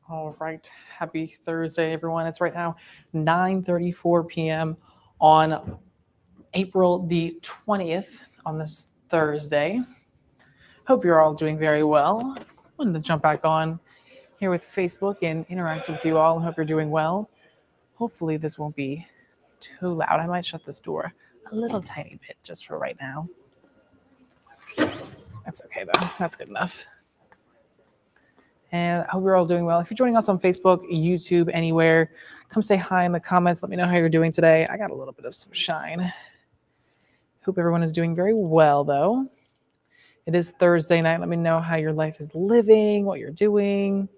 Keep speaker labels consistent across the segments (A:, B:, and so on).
A: All right. Happy Thursday, everyone. It's right now 9:34 p.m. on April the 20th on this Thursday. Hope you're all doing very well. Wanted to jump back on here with Facebook and interact with you all. Hope you're doing well. Hopefully this won't be too loud. I might shut this door a little tiny bit just for right now. That's okay though. That's good enough. And I hope you're all doing well. If you're joining us on Facebook, YouTube, anywhere, come say hi in the comments. Let me know how you're doing today. I got a little bit of some shine. Hope everyone is doing very well, though. It is Thursday night. Let me know how your life is living, what you're doing,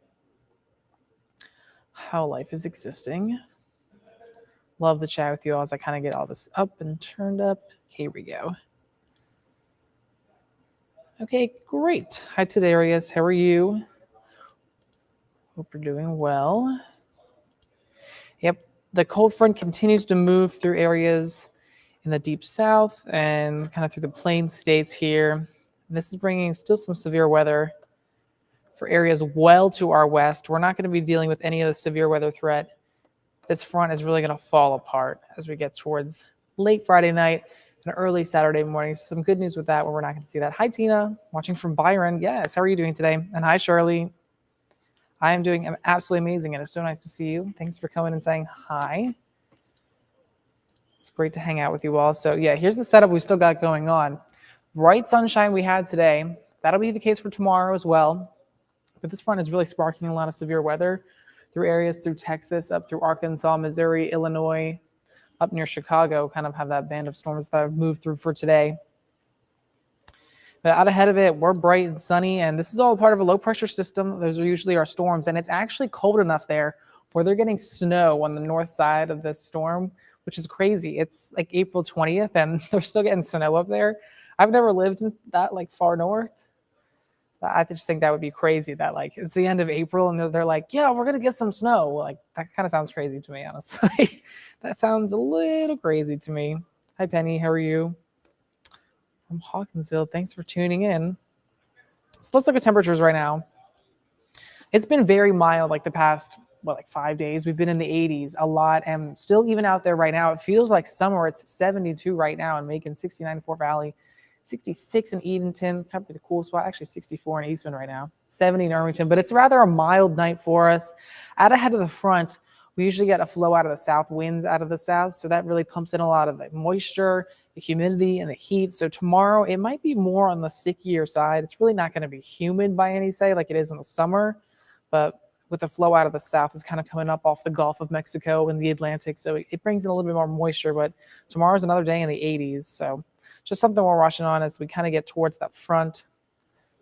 A: how life is existing. Love to chat with you all as I kind of get all this up and turned up. Here we go. Okay, great. Hi, Darius. How are you? Hope you're doing well. Yep, the cold front continues to move through areas in the deep south and kind of through the plain states here. This is bringing still some severe weather for areas well to our west. We're not going to be dealing with any of the severe weather threat. This front is really going to fall apart as we get towards late Friday night and early Saturday morning. Some good news with that where we're not going to see that. Hi, Tina, watching from Byron. Yes, how are you doing today? And hi, Shirley. I am doing absolutely amazing, and it's so nice to see you. Thanks for coming and saying hi. It's great to hang out with you all. So yeah, here's the setup we still got going on. Bright sunshine we had today. That'll be the case for tomorrow as well. But this front is really sparking a lot of severe weather through areas through Texas, up through Arkansas, Missouri, Illinois, up near Chicago, kind of have that band of storms that have moved through for today. But out ahead of it, we're bright and sunny, and this is all part of a low-pressure system. Those are usually our storms, and it's actually cold enough there where they're getting snow on the north side of this storm, which is crazy. It's like April 20th, and they're still getting snow up there. I've never lived in that like far north. I just think that would be crazy that like it's the end of April, and they're like, yeah, we're going to get some snow. Like that kind of sounds crazy to me, honestly. That sounds a little crazy to me. Hi, Penny. How are you? From Hawkinsville. Thanks for tuning in. So let's look at temperatures right now. It's been very mild like the past, 5 days. We've been in the 80s a lot, and still even out there right now. It feels like summer. It's 72 right now in Macon, 69 in Fort Valley, 66 in Edenton, kind of the cool spot. Actually 64 in Eastman right now, 70 in Irvington. But it's rather a mild night for us. Out ahead of the front, we usually get a flow out of the south, winds out of the south. So that really pumps in a lot of the moisture, the humidity, and the heat. So tomorrow, it might be more on the stickier side. It's really not going to be humid by any say like it is in the summer. But with the flow out of the south, it's kind of coming up off the Gulf of Mexico and the Atlantic. So it brings in a little bit more moisture. But tomorrow's another day in the 80s. So just something we're watching on as we kind of get towards that front.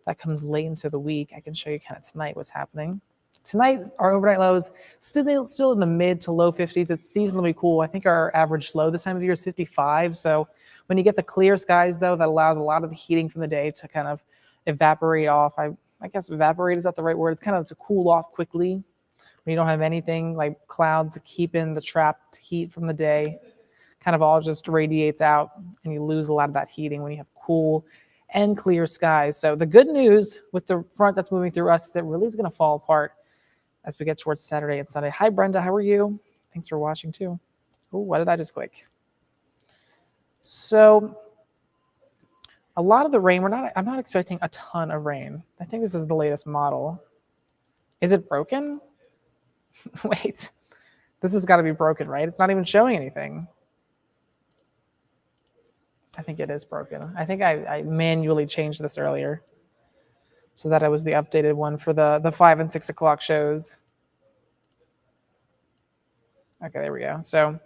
A: That comes late into the week. I can show you kind of tonight what's happening. Tonight, our overnight lows still in the mid to low 50s. It's seasonally cool. I think our average low this time of year is 55. So when you get the clear skies, though, that allows a lot of the heating from the day to kind of evaporate off. I guess evaporate is not the right word. It's kind of to cool off quickly when you don't have anything like clouds keeping the trapped heat from the day. Kind of all just radiates out, and you lose a lot of that heating when you have cool and clear skies. So the good news with the front that's moving through us is it really is going to fall apart as we get towards Saturday and Sunday. Hi, Brenda. How are you? Thanks for watching, too. Oh, what did I just click? So a lot of the rain, I'm not expecting a ton of rain. I think this is the latest model. Is it broken? Wait. This has got to be broken, right? It's not even showing anything. I think it is broken. I think I manually changed this earlier so that it was the updated one for the 5 and 6 o'clock shows. Okay, there we go. So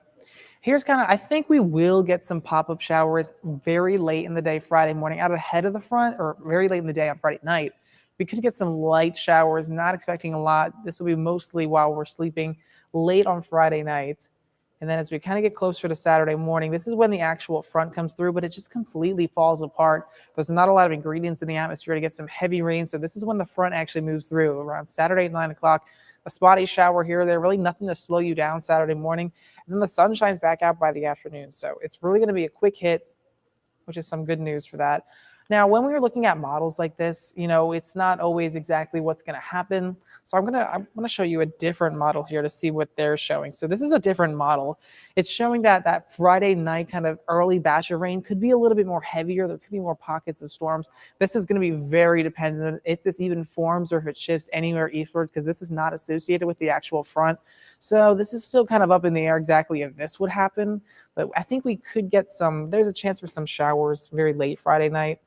A: here's kind of, I think we will get some pop-up showers very late in the day Friday morning out ahead of the front, or very late in the day on Friday night. We could get some light showers, not expecting a lot. This will be mostly while we're sleeping late on Friday night. And then as we kind of get closer to Saturday morning, this is when the actual front comes through, but it just completely falls apart. There's not a lot of ingredients in the atmosphere to get some heavy rain. So this is when the front actually moves through around Saturday at 9 o'clock. A spotty shower here or there, really nothing to slow you down Saturday morning. And then the sun shines back out by the afternoon. So it's really going to be a quick hit, which is some good news for that. Now, when we were looking at models like this, it's not always exactly what's going to happen. So I'm gonna show you a different model here to see what they're showing. So this is a different model. It's showing that Friday night kind of early batch of rain could be a little bit more heavier. There could be more pockets of storms. This is going to be very dependent if this even forms or if it shifts anywhere eastwards, because this is not associated with the actual front. So this is still kind of up in the air exactly if this would happen. But I think we could get there's a chance for some showers very late Friday night.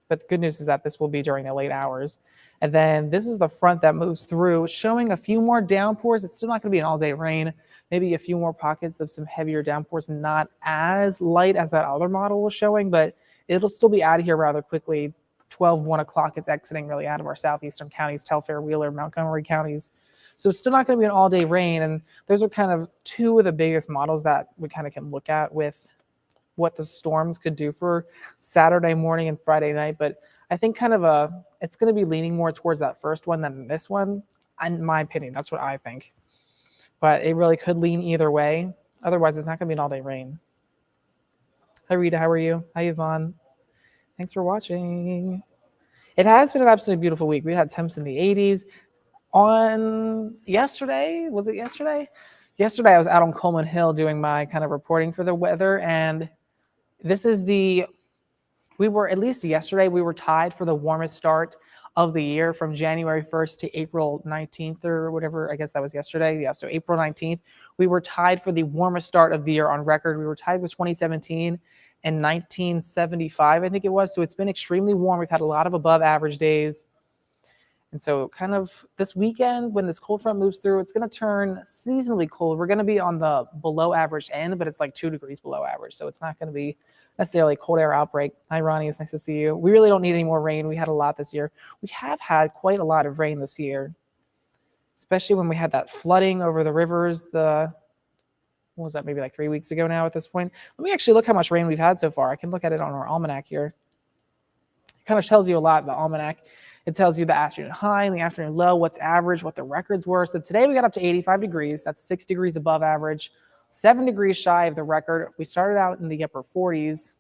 A: But the good news is that this will be during the late hours. And then this is the front that moves through, showing a few more downpours. It's still not going to be an all-day rain. Maybe a few more pockets of some heavier downpours, not as light as that other model was showing, but it'll still be out of here rather quickly. 1 o'clock, it's exiting really out of our southeastern counties, Telfair, Wheeler, Montgomery counties. So it's still not going to be an all-day rain. And those are kind of two of the biggest models that we kind of can look at with what the storms could do for Saturday morning and Friday night. But I think it's going to be leaning more towards that first one than this one, in my opinion. That's what I think. But it really could lean either way. Otherwise, it's not going to be an all-day rain. Hi, Rita. How are you? Hi, Yvonne. Thanks for watching. It has been an absolutely beautiful week. We had temps in the 80s. On yesterday, was it yesterday? Yesterday, I was out on Coleman Hill doing my kind of reporting for the weather, and we were, at least yesterday, we were tied for the warmest start of the year from January 1st to April 19th or whatever. I guess that was yesterday. Yeah, so April 19th, we were tied for the warmest start of the year on record. We were tied with 2017 and 1975, I think it was. So it's been extremely warm. We've had a lot of above average days. And so kind of this weekend, when this cold front moves through, it's going to turn seasonally cold. We're going to be on the below average end, but it's like 2 degrees below average. So it's not going to be necessarily a cold air outbreak. Hi, Ronnie. It's nice to see you. We really don't need any more rain. We had a lot this year. We have had quite a lot of rain this year, especially when we had that flooding over the rivers. What was that, maybe like 3 weeks ago now at this point? Let me actually look how much rain we've had so far. I can look at it on our almanac here. It kind of tells you a lot, the almanac. It tells you the afternoon high and the afternoon low, what's average, what the records were. So today we got up to 85 degrees. That's 6 degrees above average, 7 degrees shy of the record. We started out in the upper 40s.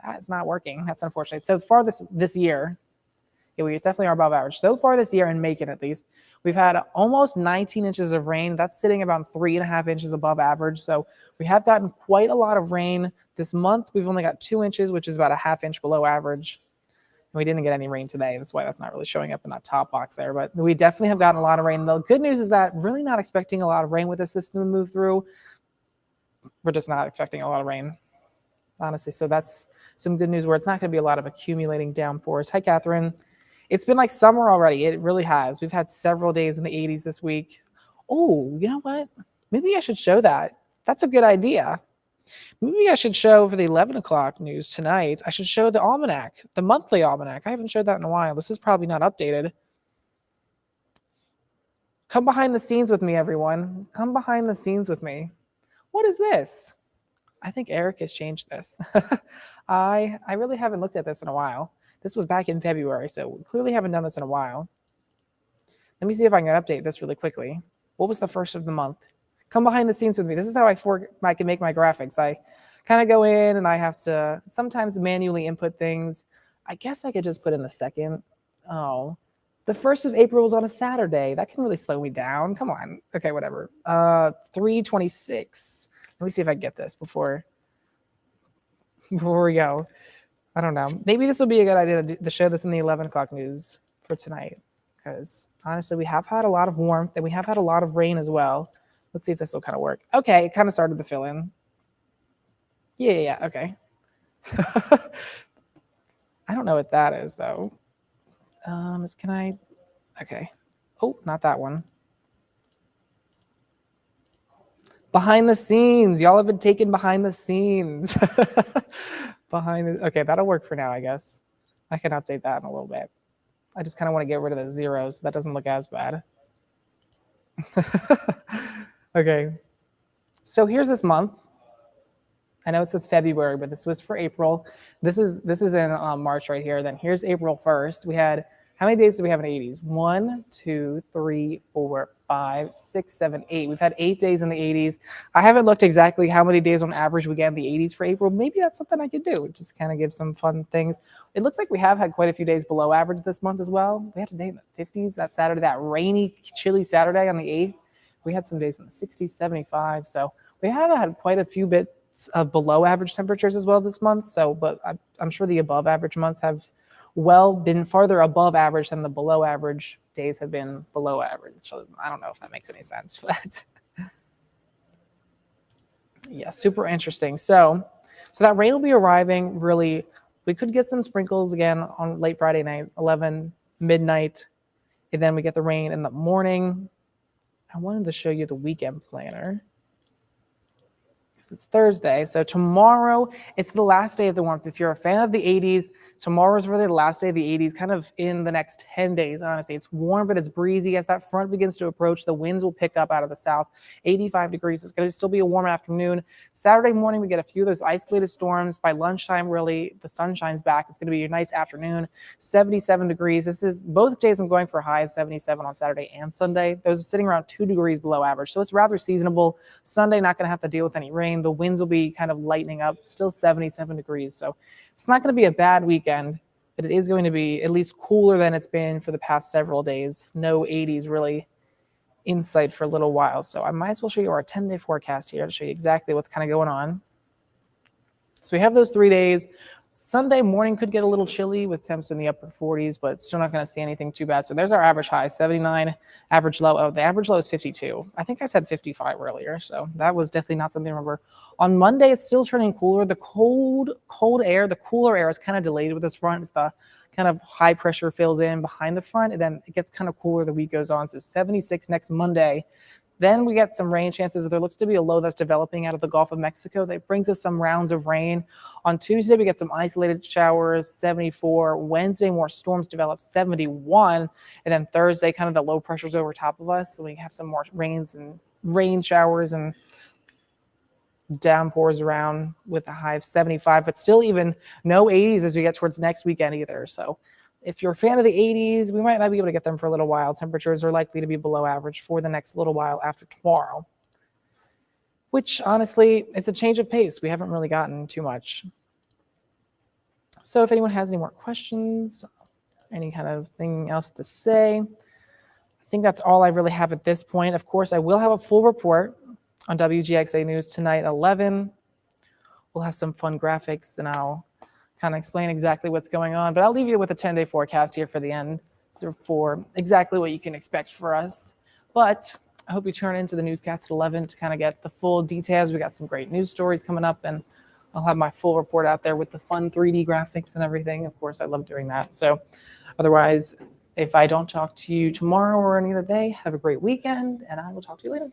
A: That's not working. That's unfortunate. So far this year, yeah, we definitely are above average. So far this year, in Macon at least, we've had almost 19 inches of rain. That's sitting about 3.5 inches above average. So we have gotten quite a lot of rain this month. We've only got 2 inches, which is about a half inch below average. We didn't get any rain today. That's why that's not really showing up in that top box there. But we definitely have gotten a lot of rain. The good news is that really not expecting a lot of rain with the system to move through. We're just not expecting a lot of rain, honestly. So that's some good news where it's not going to be a lot of accumulating downpours. Hi, Catherine. It's been like summer already. It really has. We've had several days in the 80s this week. Oh, you know what? Maybe I should show that. That's a good idea. Maybe I should show for the 11 o'clock news tonight. I should show the almanac, the monthly almanac. I haven't showed that in a while. This is probably not updated. Come behind the scenes with me, everyone. Come behind the scenes with me. What is this? I think Eric has changed this. I really haven't looked at this in a while. This was back in February, so we clearly haven't done this in a while. Let me see if I can update this really quickly. What was the first of the month? Come behind the scenes with me. This is how I can make my graphics. I kind of go in and I have to sometimes manually input things. I guess I could just put in the second. Oh, the 1st of April was on a Saturday. That can really slow me down. Come on. Okay, whatever. 3/26. Let me see if I get this before we go. I don't know. Maybe this will be a good idea to show this in the 11 o'clock news for tonight. Because honestly, we have had a lot of warmth and we have had a lot of rain as well. Let's see if this will kind of work. Okay, it kind of started to fill in. Yeah, okay. I don't know what that is, though. Okay. Oh, not that one. Behind the scenes. Y'all have been taken behind the scenes. Okay, that'll work for now, I guess. I can update that in a little bit. I just kind of want to get rid of the zeros. So that doesn't look as bad. Okay, so here's this month. I know it says February, but this was for April. This is in March right here. Then here's April 1st. We had How many days do we have in the 80s? 1, 2, 3, 4, 5, 6, 7, 8. We've had 8 days in the 80s. I haven't looked exactly how many days on average we get in the 80s for April. Maybe that's something I could do. Just kind of give some fun things. It looks like we have had quite a few days below average this month as well. We had a day in the 50s that Saturday, that rainy, chilly Saturday on the 8th. We had some days in the 60s, 75. So we have had quite a few bits of below average temperatures as well this month. So, but I'm sure the above average months have been farther above average than the below average days have been below average. So I don't know if that makes any sense, but yeah, super interesting. So that rain will be arriving really. We could get some sprinkles again on late Friday night, 11 midnight, and then we get the rain in the morning. I wanted to show you the weekend planner. It's Thursday. So tomorrow, it's the last day of the warmth. If you're a fan of the 80s, tomorrow's really the last day of the 80s, kind of in the next 10 days, honestly. It's warm, but it's breezy. As that front begins to approach, the winds will pick up out of the south. 85 degrees. It's going to still be a warm afternoon. Saturday morning, we get a few of those isolated storms. By lunchtime, really, the sun shines back. It's going to be a nice afternoon. 77 degrees. This is both days I'm going for a high of 77 on Saturday and Sunday. Those are sitting around 2 degrees below average. So it's rather seasonable. Sunday, not going to have to deal with any rain. The winds will be kind of lightening up, still 77 degrees. So it's not going to be a bad weekend, but it is going to be at least cooler than it's been for the past several days. No 80s really in sight for a little while. So I might as well show you our 10-day forecast here to show you exactly what's kind of going on. So we have those 3 days. Sunday morning could get a little chilly with temps in the upper 40s, but still not going to see anything too bad. So there's our average high, 79, average low. Oh, the average low is 52. I think I said 55 earlier, so that was definitely not something to remember. On Monday, it's still turning cooler. The cold air, the cooler air is kind of delayed with this front. It's the kind of high pressure fills in behind the front, and then it gets kind of cooler the week goes on. So 76 next Monday. Then we get some rain chances. There looks to be a low that's developing out of the Gulf of Mexico that brings us some rounds of rain. On Tuesday, we get some isolated showers, 74. Wednesday, more storms develop, 71. And then Thursday, kind of the low pressure's over top of us. So we have some more rain showers and downpours around with a high of 75, but still even no 80s as we get towards next weekend either. So if you're a fan of the 80s, we might not be able to get them for a little while. Temperatures are likely to be below average for the next little while after tomorrow, which honestly, it's a change of pace. We haven't really gotten too much. So if anyone has any more questions, any kind of thing else to say, I think that's all I really have at this point. Of course, I will have a full report on WGXA News tonight at 11. We'll have some fun graphics, and I'll kind of explain exactly what's going on. But I'll leave you with a 10-day forecast here for the end for exactly what you can expect for us. But I hope you turn into the newscast at 11 to kind of get the full details. We got some great news stories coming up, and I'll have my full report out there with the fun 3D graphics and everything. Of course, I love doing that. So otherwise, if I don't talk to you tomorrow or any other day, have a great weekend, and I will talk to you later.